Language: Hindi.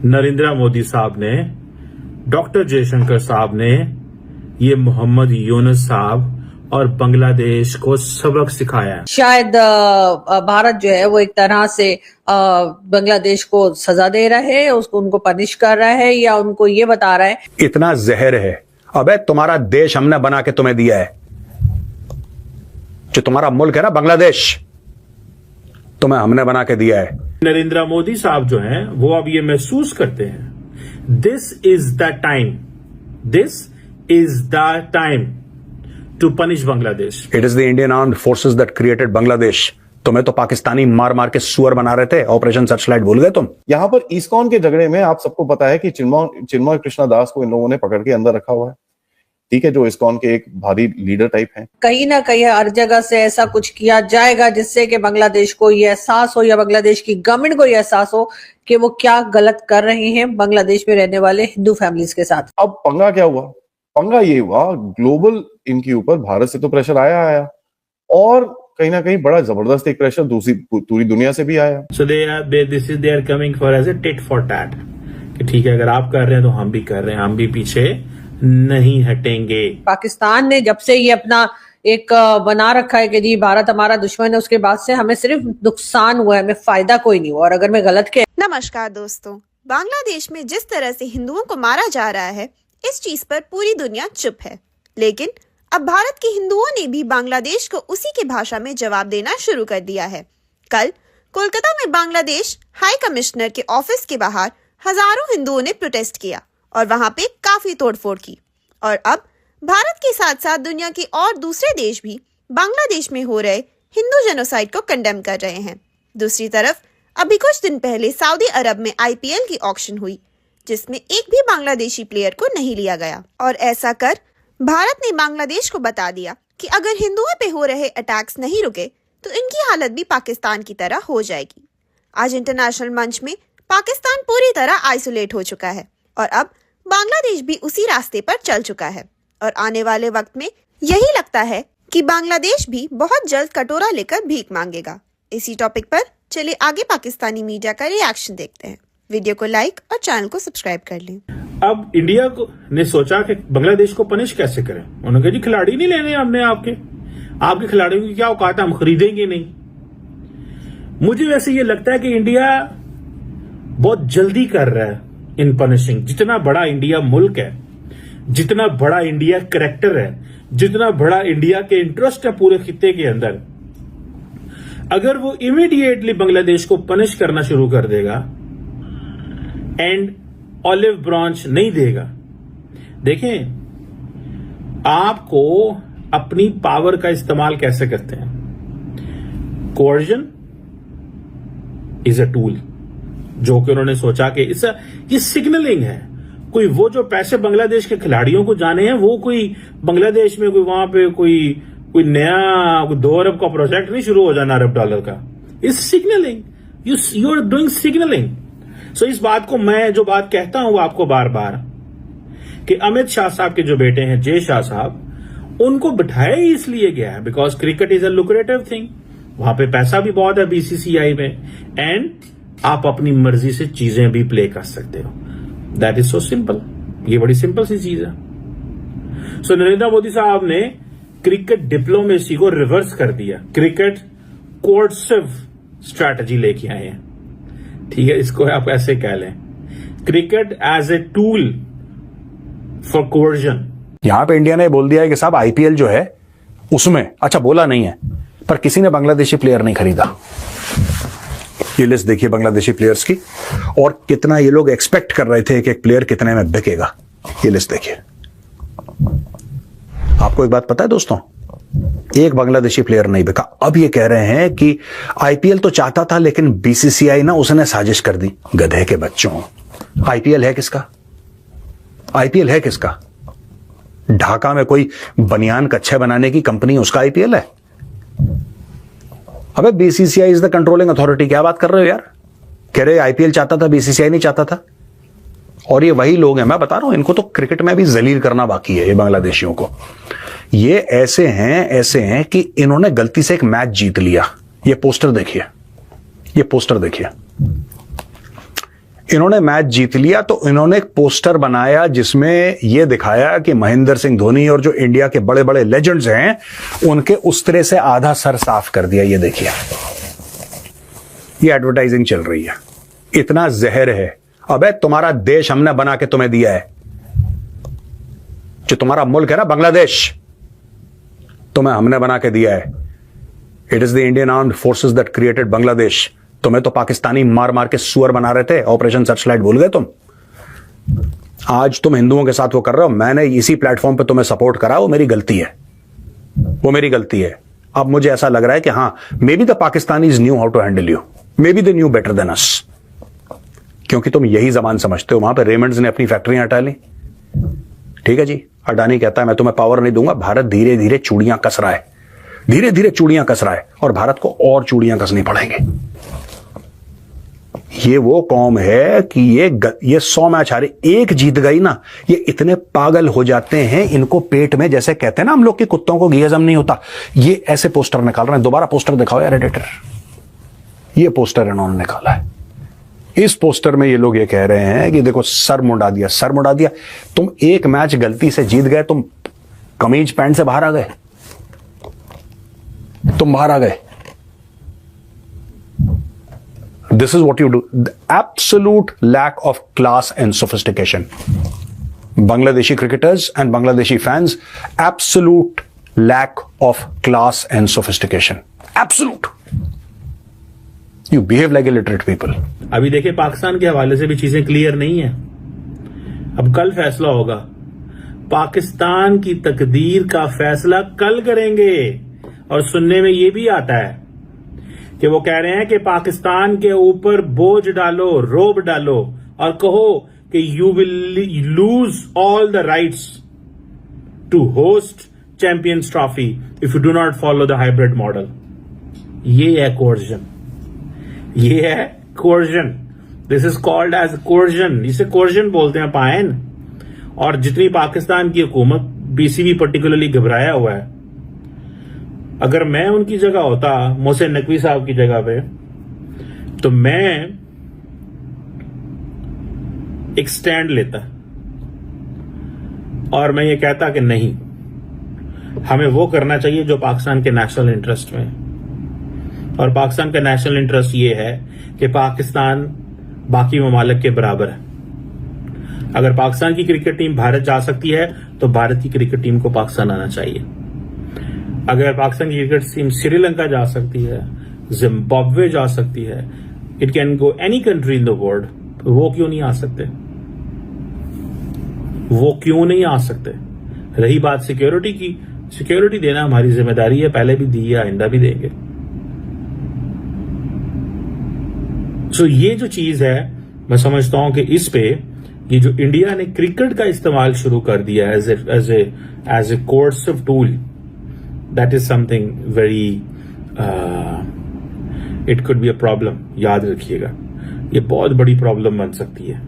नरेंद्र मोदी साहब ने, डॉक्टर जयशंकर साहब ने, ये मोहम्मद यूनुस साहब और बांग्लादेश को सबक सिखाया है। शायद भारत जो है वो एक तरह से बांग्लादेश को सजा दे रहा है, उसको उनको पनिश कर रहा है, या उनको ये बता रहा है इतना जहर है, अबे तुम्हारा देश हमने बना के तुम्हें दिया है, जो तुम्हारा मुल्क है ना बांग्लादेश, तुम्हें हमने बना के दिया है। नरेंद्र मोदी साहब जो हैं वो अब ये महसूस करते हैं, this is the time, this is the time to punish Bangladesh. It is the Indian armed forces that created Bangladesh. तुम्हें तो पाकिस्तानी मार मार के सुअर बना रहे थे, ऑपरेशन सर्चलाइट भूल गए तुम। यहाँ पर इस्कॉन के झगड़े में आप सबको पता है कि चिन्मय कृष्णा दास को इन लोगों ने पकड़ के अंदर रखा हुआ है, ठीक है, जो इस्कॉन के एक भारी लीडर टाइप हैं। कहीं ना कहीं हर जगह से ऐसा कुछ किया जाएगा जिससे कि बांग्लादेश को ये एहसास हो, या बांग्लादेश की गवर्नमेंट को ये एहसास हो कि वो क्या गलत कर रहे हैं बांग्लादेश में रहने वाले हिंदू फैमिलीज के साथ। अब पंगा क्या हुआ? पंगा ये हुआ, ग्लोबल इनके ऊपर भारत से तो प्रेशर आया और कहीं ना कहीं बड़ा जबरदस्त एक प्रेशर दूसरी पूरी दुनिया से भी आया। So they are coming for as a tit for tat, कि ठीक है अगर आप कर रहे हैं तो हम भी कर रहे हैं, हम भी पीछे नहीं हटेंगे। पाकिस्तान ने जब से ये अपना एक बना रखा है कि जी भारत हमारा दुश्मन है, उसके बाद से हमें सिर्फ नुकसान हुआ है, हमें फायदा कोई नहीं हुआ। और अगर मैं गलत कह। नमस्कार दोस्तों, बांग्लादेश में जिस तरह से हिंदुओं को मारा जा रहा है, इस चीज पर पूरी दुनिया चुप है, लेकिन अब भारत के हिंदुओं ने भी बांग्लादेश को उसी की भाषा में जवाब देना शुरू कर दिया है। कल कोलकाता में बांग्लादेश हाई कमिश्नर के ऑफिस के बाहर हजारों हिंदुओं ने प्रोटेस्ट किया और वहां पे काफी तोड़फोड़ की। और अब भारत के साथ साथ दुनिया के और दूसरे देश भी बांग्लादेश में हो रहे हिंदू जेनोसाइड को कंडेम कर रहे हैं। दूसरी तरफ अभी कुछ दिन पहले सऊदी अरब में IPL की ऑक्शन हुई, जिसमें एक भी बांग्लादेशी प्लेयर को नहीं लिया गया। और ऐसा कर भारत ने बांग्लादेश को बता दिया कि अगर हिंदुओं पे हो रहे अटैक्स नहीं रुके तो इनकी हालत भी पाकिस्तान की तरह हो जाएगी। आज इंटरनेशनल मंच में पाकिस्तान पूरी तरह आइसोलेट हो चुका है और अब बांग्लादेश भी उसी रास्ते पर चल चुका है। और आने वाले वक्त में यही लगता है कि बांग्लादेश भी बहुत जल्द कटोरा लेकर भीख मांगेगा। इसी टॉपिक पर चलिए आगे पाकिस्तानी मीडिया का रिएक्शन देखते हैं। वीडियो को लाइक और चैनल को सब्सक्राइब कर लें। अब इंडिया को ने सोचा कि बांग्लादेश को पनिश कैसे करें। उन्होंने कहा जी खिलाड़ी नहीं लेने हमने, आपके खिलाड़ियों की क्या औकात है, हम खरीदेंगे नहीं। मुझे वैसे ये लगता है कि इंडिया बहुत जल्दी कर रहा है इन पनिशिंग। जितना बड़ा इंडिया मुल्क है, जितना बड़ा इंडिया कैरेक्टर है, जितना बड़ा इंडिया के इंटरेस्ट है पूरे खित्ते के अंदर, अगर वो इमीडिएटली बांग्लादेश को पनिश करना शुरू कर देगा एंड ऑलिव ब्रांच नहीं देगा। देखें आपको अपनी पावर का इस्तेमाल कैसे करते हैं। कोर्जन इज अ टूल, जो कि उन्होंने सोचा कि ये सिग्नलिंग है। कोई वो जो पैसे बांग्लादेश के खिलाड़ियों को जाने हैं, वो कोई बांग्लादेश में कोई वहां पे कोई नया 2 अरब का प्रोजेक्ट नहीं शुरू हो जाना $1 अरब का। Is signalling, you are doing signalling. So इस बात को मैं जो बात कहता हूं वो आपको बार बार, कि अमित शाह साहब के जो बेटे हैं जय शाह साहब, उनको बिठाया ही इसलिए गया है because cricket is a lucrative thing. वहां पे पैसा भी बहुत है BCCI में, एंड आप अपनी मर्जी से चीजें भी प्ले कर सकते हो। That is so simple. ये बड़ी सिंपल सी चीज है। सो नरेंद्र मोदी साहब ने क्रिकेट डिप्लोमेसी को रिवर्स कर दिया, क्रिकेट कोर्सिव स्ट्रैटेजी लेके आए हैं। ठीक है, इसको आप ऐसे कह लें, cricket as a tool for coercion. यहां पे इंडिया ने बोल दिया है कि साहब IPL जो है उसमें, अच्छा बोला नहीं है, पर किसी ने बांग्लादेशी प्लेयर नहीं खरीदा। ये लिस्ट देखिए बांग्लादेशी प्लेयर्स की, और कितना ये लोग एक्सपेक्ट कर रहे थे कि एक प्लेयर कितने में बिकेगा। ये लिस्ट देखिए। आपको एक बात पता है दोस्तों, एक बांग्लादेशी प्लेयर नहीं बिका। अब ये कह रहे हैं कि IPL तो चाहता था लेकिन BCCI ना उसने साजिश कर दी। गधे के बच्चों, IPL है किसका? IPL है किसका? ढाका में कोई बनियान कच्छे बनाने की कंपनी, उसका IPL है? अबे BCCI is the controlling authority. क्या बात कर रहे हो यार? कह रहे IPL चाहता था, BCCI नहीं चाहता था। और ये वही लोग हैं, मैं बता रहा हूं, इनको तो क्रिकेट में भी जलील करना बाकी है, ये बांग्लादेशियों को। ये ऐसे हैं कि इन्होंने गलती से एक मैच जीत लिया। ये पोस्टर देखिए, ये पोस्टर देखिए। इन्होंने मैच जीत लिया तो इन्होंने एक पोस्टर बनाया जिसमें यह दिखाया कि महेंद्र सिंह धोनी और जो इंडिया के बड़े बड़े लेजेंड्स हैं उनके उस्तरे से आधा सर साफ कर दिया। ये देखिए, ये एडवर्टाइजिंग चल रही है। इतना जहर है। अबे तुम्हारा देश हमने बना के तुम्हें दिया है। जो तुम्हारा मुल्क है ना बांग्लादेश, तुम्हें हमने बना के दिया है। It is the Indian armed forces that created Bangladesh. तुम्हें तो पाकिस्तानी मार मार के सुअर बना रहे थे। ऑपरेशन सर्चलाइट भूल गए तुम। आज तुम हिंदुओं के साथ वो कर रहे हो। मैंने इसी प्लेटफॉर्म पे तुम्हें सपोर्ट करा, वो मेरी गलती है, वो मेरी गलती है। अब मुझे ऐसा लग रहा है कि हाँ, maybe the Pakistanis knew how to handle you, maybe they knew better than us, क्योंकि तुम यही जबान समझते हो। वहां पे रेमंड्स ने अपनी फैक्ट्रियां हटा ली। ठीक है जी, अडानी कहता है मैं तुम्हें पावर नहीं दूंगा। भारत धीरे धीरे चूड़ियां कस रहा है, धीरे धीरे चूड़ियां कस रहा है, और भारत को और चूड़ियां कसनी पड़ेंगे। ये वो कौम है कि ये 100 मैच हारे, एक जीत गई ना, ये इतने पागल हो जाते हैं इनको पेट में, जैसे कहते हैं ना हम लोग के कुत्तों को घी हजम नहीं होता, ये ऐसे पोस्टर निकाल रहे हैं। दोबारा पोस्टर दिखाओ यार एडिटर, ये पोस्टर इन्होंने निकाला है। इस पोस्टर में ये लोग ये कह रहे हैं कि देखो सर मुंडा दिया, सर मुंडा दिया। तुम एक मैच गलती से जीत गए, तुम कमीज पैंट से बाहर आ गए, तुम बाहर आ गए। This is what you do. The absolute lack of class and sophistication. Bangladeshi cricketers and Bangladeshi fans, absolute lack of class and sophistication. Absolute. You behave like illiterate people. अभी देखिए पाकिस्तान के हवाले से भी चीजें क्लियर नहीं है। अब कल फैसला होगा। पाकिस्तान की तकदीर का फैसला कल करेंगे। और सुनने में ये भी आता है कि वो कह रहे हैं कि पाकिस्तान के ऊपर बोझ डालो, रोब डालो और कहो कि you will lose all the rights to host Champions Trophy if you do not follow the hybrid model. ये है कोर्जन, ये है coercion. This is called as coercion. इसे कोर्जन बोलते हैं पायन। और जितनी पाकिस्तान की हुकूमत, बीसीबी पर्टिकुलरली घबराया हुआ है। अगर मैं उनकी जगह होता, मोहसिन नकवी साहब की जगह पे, तो मैं एक स्टैंड लेता और मैं ये कहता कि नहीं, हमें वो करना चाहिए जो पाकिस्तान के नेशनल इंटरेस्ट में है। और पाकिस्तान का नेशनल इंटरेस्ट ये है कि पाकिस्तान बाकी ममालिक के बराबर है। अगर पाकिस्तान की क्रिकेट टीम भारत जा सकती है तो भारत की क्रिकेट टीम को पाकिस्तान आना चाहिए। अगर पाकिस्तान की क्रिकेट टीम श्रीलंका जा सकती है, जिम्बाब्वे जा सकती है, it can go any country in the world, तो वो क्यों नहीं आ सकते? वो क्यों नहीं आ सकते? रही बात सिक्योरिटी की, सिक्योरिटी देना हमारी जिम्मेदारी है, पहले भी दी है, आइंदा भी देंगे। सो ये जो चीज है, मैं समझता हूं कि इस पे ये जो इंडिया ने क्रिकेट का इस्तेमाल शुरू कर दिया as a coercive tool, that is something very it could be a problem। याद रखिएगा, ये बहुत बड़ी प्रॉब्लम बन सकती है।